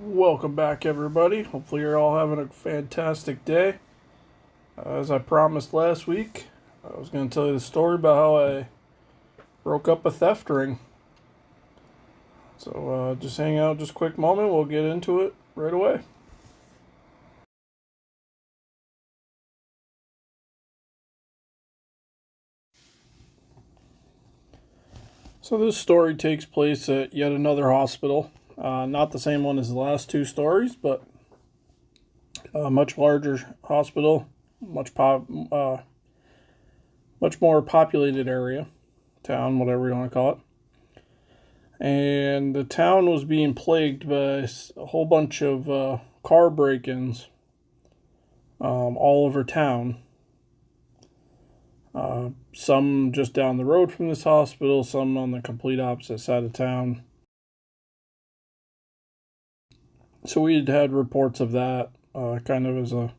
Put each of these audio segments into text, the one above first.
Welcome back, everybody. Hopefully, you're all having a fantastic day. As I promised last week, I was going to tell you the story about how I broke up a theft ring. So, just hang out just a quick moment. We'll get into it right away. So, this story takes place at yet another hospital. Not the same one as the last two stories, but a much larger hospital, much more populated area, town, whatever you want to call it. And the town was being plagued by a whole bunch of car break-ins all over town. Some just down the road from this hospital, some on the complete opposite side of town. So we had reports of that, kind of as an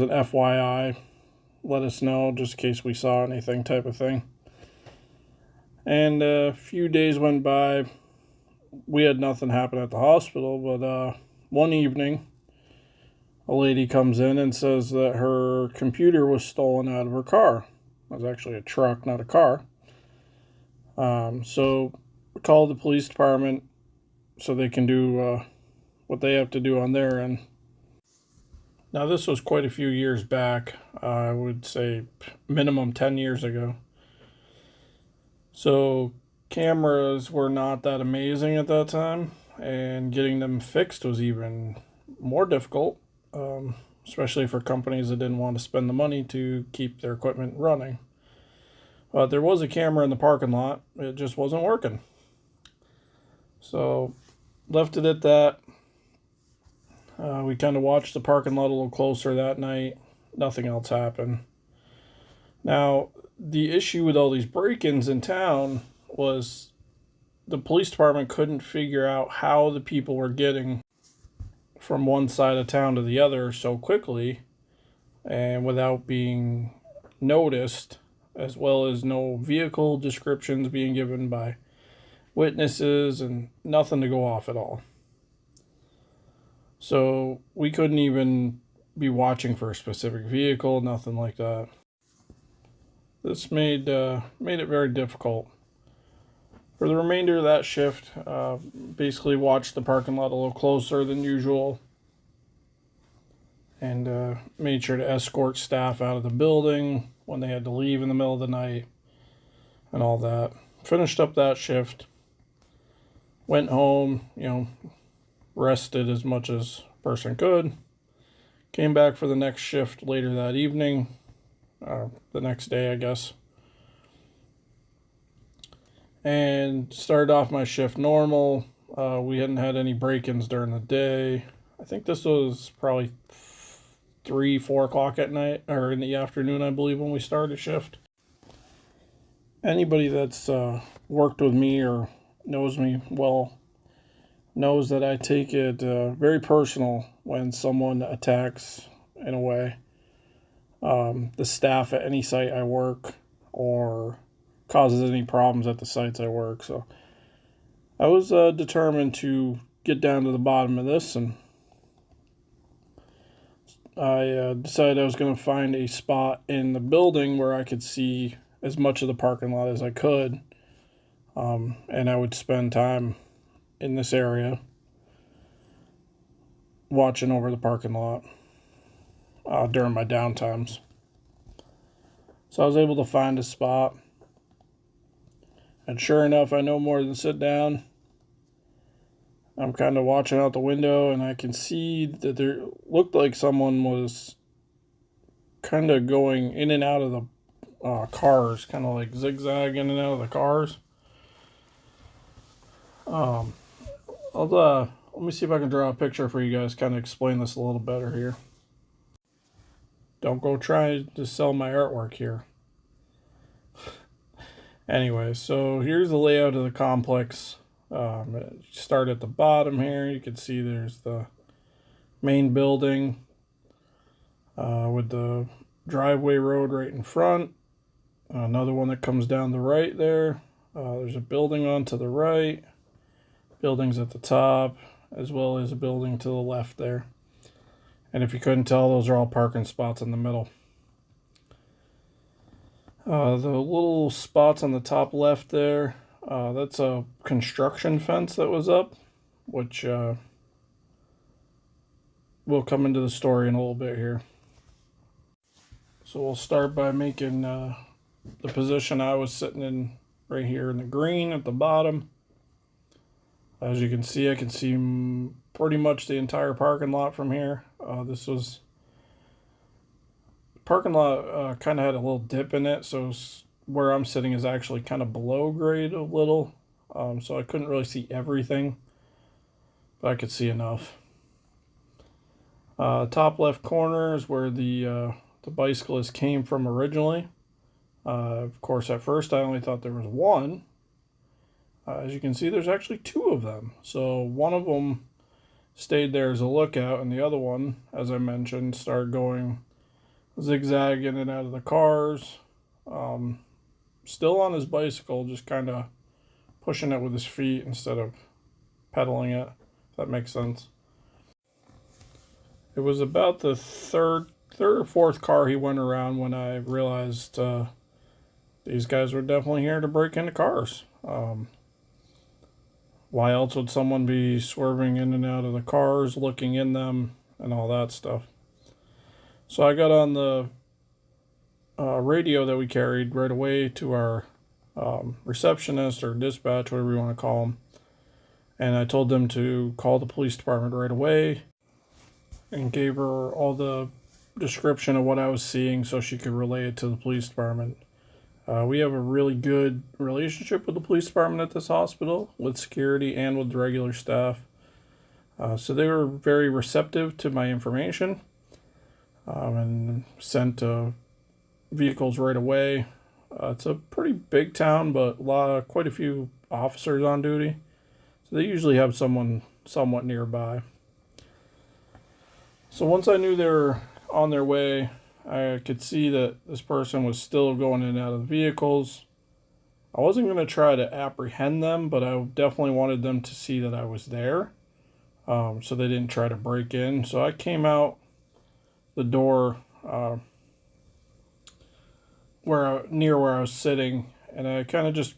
FYI, let us know just in case we saw anything type of thing. And a few days went by. We had nothing happen at the hospital, but one evening, a lady comes in and says that her computer was stolen out of her car. It was actually a truck, not a car. So we called the police department so they can do what they have to do on their end. Now, this was quite a few years back. I would say minimum 10 years ago. So cameras were not that amazing at that time, and getting them fixed was even more difficult, especially for companies that didn't want to spend the money to keep their equipment running. But there was a camera in the parking lot. It just wasn't working. So left it at that. We kind of watched the parking lot a little closer that night. Nothing else happened. Now, the issue with all these break-ins in town was the police department couldn't figure out how the people were getting from one side of town to the other so quickly and without being noticed, as well as no vehicle descriptions being given by witnesses and nothing to go off at all. So we couldn't even be watching for a specific vehicle, nothing like that. This made it very difficult. For the remainder of that shift, basically watched the parking lot a little closer than usual and made sure to escort staff out of the building when they had to leave in the middle of the night and all that. Finished up that shift, went home, rested as much as a person could, came back for the next shift later that evening, the next day, I guess, and started off my shift normal. We hadn't had any break-ins during the day. I think this was probably 3-4 o'clock at night, or in the afternoon, I believe, when we started shift. Anybody that's worked with me or knows me well knows that I take it very personal when someone attacks, in a way, the staff at any site I work or causes any problems at the sites I work. So I was determined to get down to the bottom of this, and I decided I was going to find a spot in the building where I could see as much of the parking lot as I could, and I would spend time in this area watching over the parking lot during my downtimes. So I was able to find a spot, and sure enough, I no more than sit down. I'm kind of watching out the window, and I can see that there looked like someone was kind of going in and out of the cars, kind of like zigzag in and out of the cars. Let me see if I can draw a picture for you guys, kind of explain this a little better here. Don't go try to sell my artwork here. Anyway, so here's the layout of the complex. Start at the bottom here. You can see there's the main building with the driveway road right in front. Another one that comes down the right there. There's a building on to the right. buildings at the top, as well as a building to the left there. And if you couldn't tell, those are all parking spots in the middle. The little spots on the top left there, that's a construction fence that was up, which will come into the story in a little bit here. So we'll start by making the position I was sitting in right here in the green at the bottom. As you can see, I can see pretty much the entire parking lot from here. This was parking lot kind of had a little dip in it, so where I'm sitting is actually kind of below grade a little, so I couldn't really see everything, but I could see enough. Top left corner is where the bicyclist came from originally. Of course, at first I only thought there was one. As you can see, there's actually two of them. So one of them stayed there as a lookout, and the other one, as I mentioned, started going zigzag in and out of the cars. Still on his bicycle, just kind of pushing it with his feet instead of pedaling it, if that makes sense. It was about the third or fourth car he went around when I realized these guys were definitely here to break into cars. Why else would someone be swerving in and out of the cars, looking in them, and all that stuff? So I got on the radio that we carried right away to our receptionist or dispatch, whatever you want to call them. And I told them to call the police department right away and gave her all the description of what I was seeing so she could relay it to the police department. We have a really good relationship with the police department at this hospital, with security and with the regular staff. So they were very receptive to my information and sent vehicles right away. It's a pretty big town, but quite a few officers on duty. So they usually have someone somewhat nearby. So once I knew they were on their way, I could see that this person was still going in and out of the vehicles. I wasn't going to try to apprehend them, but I definitely wanted them to see that I was there, so they didn't try to break in. So I came out the door near where I was sitting, and I kind of just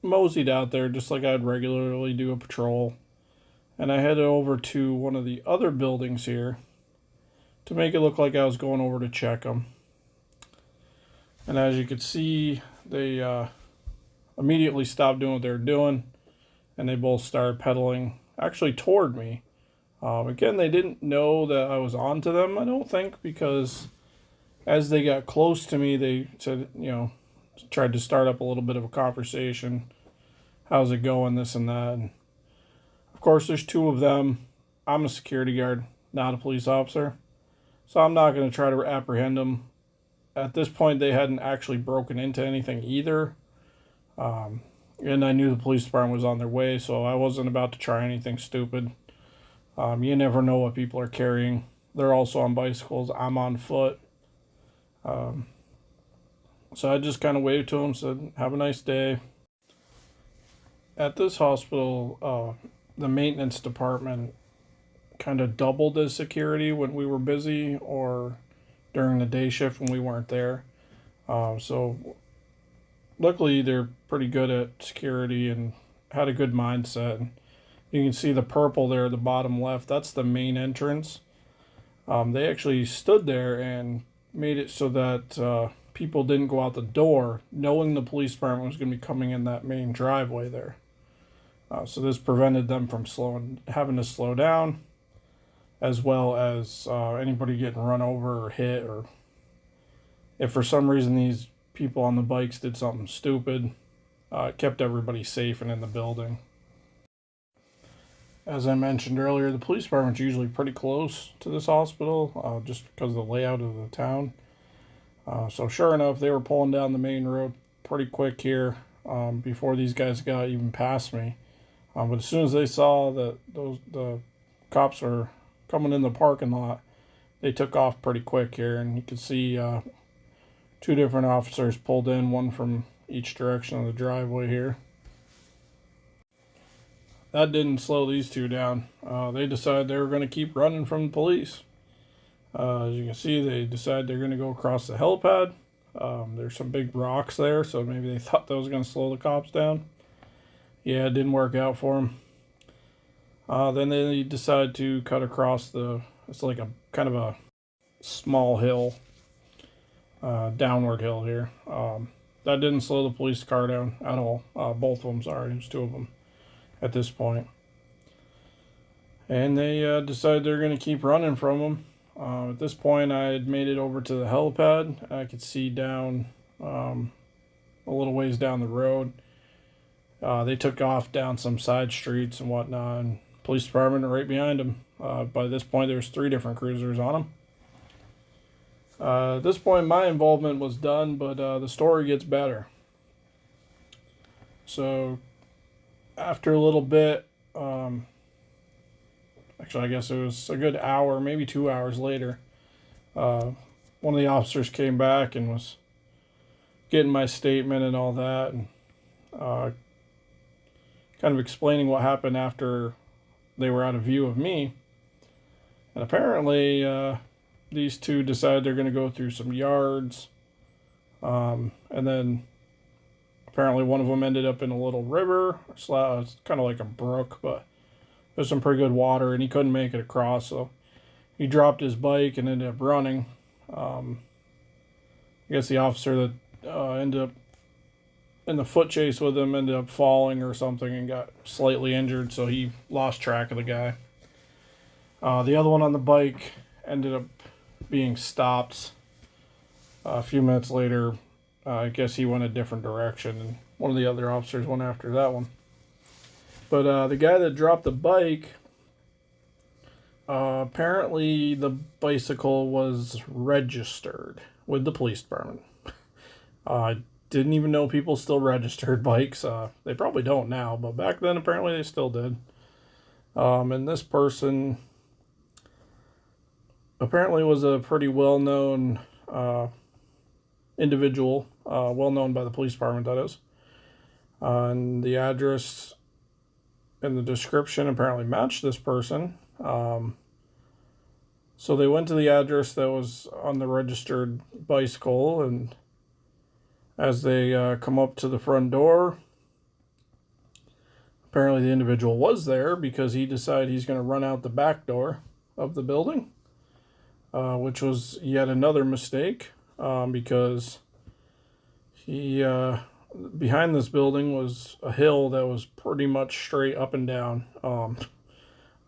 moseyed out there just like I'd regularly do a patrol. And I headed over to one of the other buildings here to make it look like I was going over to check them. And as you could see, they immediately stopped doing what they were doing, and they both started pedaling actually toward me. Again, they didn't know that I was onto them, I don't think, because as they got close to me, they said, tried to start up a little bit of a conversation. How's it going, this and that. And of course, there's two of them. I'm a security guard, not a police officer. So I'm not going to try to apprehend them. At this point, they hadn't actually broken into anything either. And I knew the police department was on their way, so I wasn't about to try anything stupid. You never know what people are carrying. They're also on bicycles. I'm on foot. So I just kind of waved to them, said, have a nice day. At this hospital, the maintenance department kind of doubled as security when we were busy or during the day shift when we weren't there. So luckily they're pretty good at security and had a good mindset. And you can see the purple there at the bottom left. That's the main entrance. They actually stood there and made it so that people didn't go out the door knowing the police department was going to be coming in that main driveway there. So this prevented them from having to slow down, as well as anybody getting run over or hit, or if for some reason these people on the bikes did something stupid, it kept everybody safe and in the building. As I mentioned earlier, the police department's usually pretty close to this hospital, just because of the layout of the town. So sure enough, they were pulling down the main road pretty quick here before these guys got even past me. But as soon as they saw that the cops were coming in the parking lot, they took off pretty quick here, and you can see two different officers pulled in, one from each direction of the driveway here. that didn't slow these two down. They decided they were going to keep running from the police. As you can see, they decided they're going to go across the helipad. There's some big rocks there, so maybe they thought that was going to slow the cops down. Yeah, it didn't work out for them. Then they decided to cut across it's like a kind of a small hill, downward hill here. That didn't slow the police car down at all. Both of them, sorry, there's two of them at this point. And they decided they're going to keep running from them. At this point, I had made it over to the helipad. I could see down a little ways down the road. They took off down some side streets and whatnot, and police department right behind them. By this point, there's 3 different cruisers on them. At this point, my involvement was done, but the story gets better. So, after a little bit, actually, I guess it was a good hour, maybe 2 hours later, one of the officers came back and was getting my statement and all that, and kind of explaining what happened after they were out of view of me. And apparently, these two decided they're going to go through some yards. And then apparently one of them ended up in a little river. It's kind of like a brook, but there's some pretty good water, and he couldn't make it across. So he dropped his bike and ended up running. I guess the officer that ended up in the foot chase with him ended up falling or something and got slightly injured, so he lost track of the guy. The other one on the bike ended up being stopped. A few minutes later, I guess he went a different direction, and one of the other officers went after that one. But the guy that dropped the bike, apparently the bicycle was registered with the police department. I didn't even know people still registered bikes. They probably don't now, but back then apparently they still did. And this person apparently was a pretty well-known individual, well-known by the police department, that is. And the address and the description apparently matched this person. So they went to the address that was on the registered bicycle, and as they come up to the front door, apparently the individual was there because he decided he's going to run out the back door of the building, which was yet another mistake, because he behind this building was a hill that was pretty much straight up and down.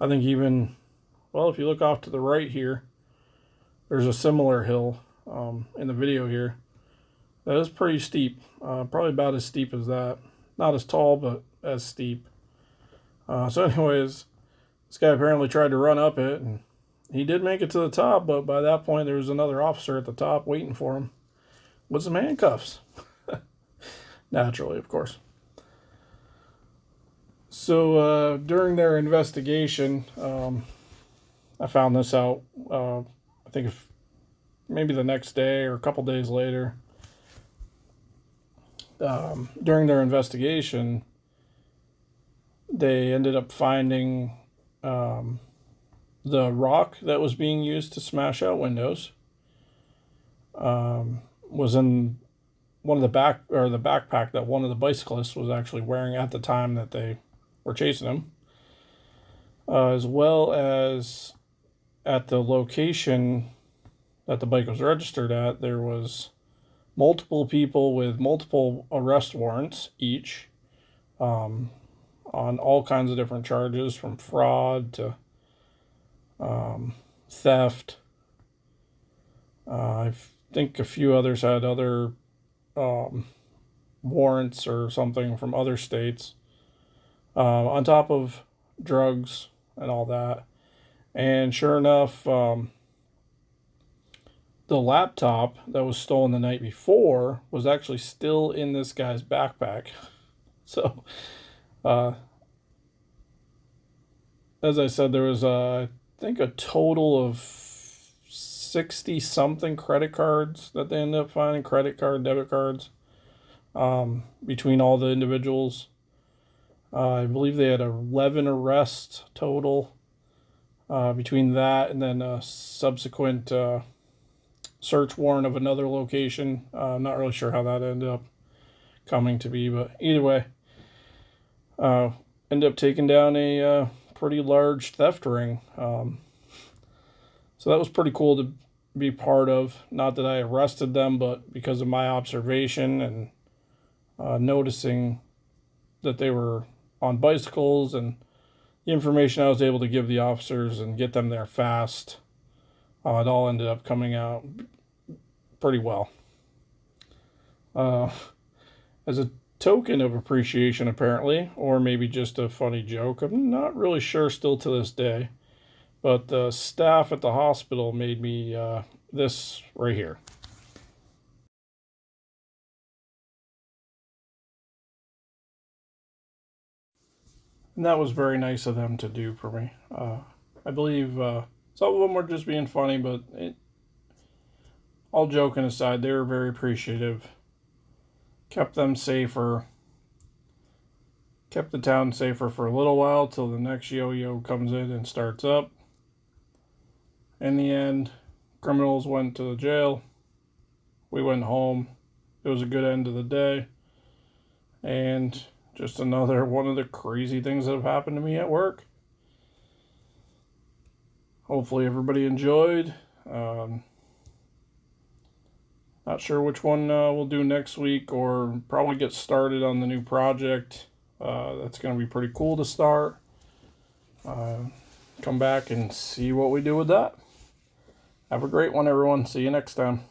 I think even, well, if you look off to the right here, there's a similar hill in the video here. That is pretty steep, probably about as steep as that. Not as tall, but as steep. So anyways, this guy apparently tried to run up it, and he did make it to the top, but by that point there was another officer at the top waiting for him with some handcuffs. Naturally, of course. So during their investigation, I found this out, I think maybe the next day or a couple days later. During their investigation, they ended up finding the rock that was being used to smash out windows was in one of the backpack that one of the bicyclists was actually wearing at the time that they were chasing him, as well as at the location that the bike was registered at. There was multiple people with multiple arrest warrants each, on all kinds of different charges, from fraud to theft. I think a few others had other warrants or something from other states, on top of drugs and all that. And sure enough, the laptop that was stolen the night before was actually still in this guy's backpack. So, as I said, there was, I think, a total of 60-something credit cards that they ended up finding, debit cards, between all the individuals. I believe they had 11 arrests total between that and then a subsequent search warrant of another location. I'm not really sure how that ended up coming to be, but either way, ended up taking down a pretty large theft ring. So that was pretty cool to be part of. Not that I arrested them, but because of my observation and noticing that they were on bicycles and the information I was able to give the officers and get them there fast, it all ended up coming out pretty well. As a token of appreciation, apparently, or maybe just a funny joke, I'm not really sure still to this day, but the staff at the hospital made me this right here. And that was very nice of them to do for me. I believe some of them were just being funny, but all joking aside, they were very appreciative. Kept them safer. Kept the town safer for a little while till the next yo-yo comes in and starts up. In the end, criminals went to the jail. We went home. It was a good end of the day. And just another one of the crazy things that have happened to me at work. Hopefully everybody enjoyed. Not sure which one we'll do next week, or probably get started on the new project. That's going to be pretty cool to start. Come back and see what we do with that. Have a great one, everyone. See you next time.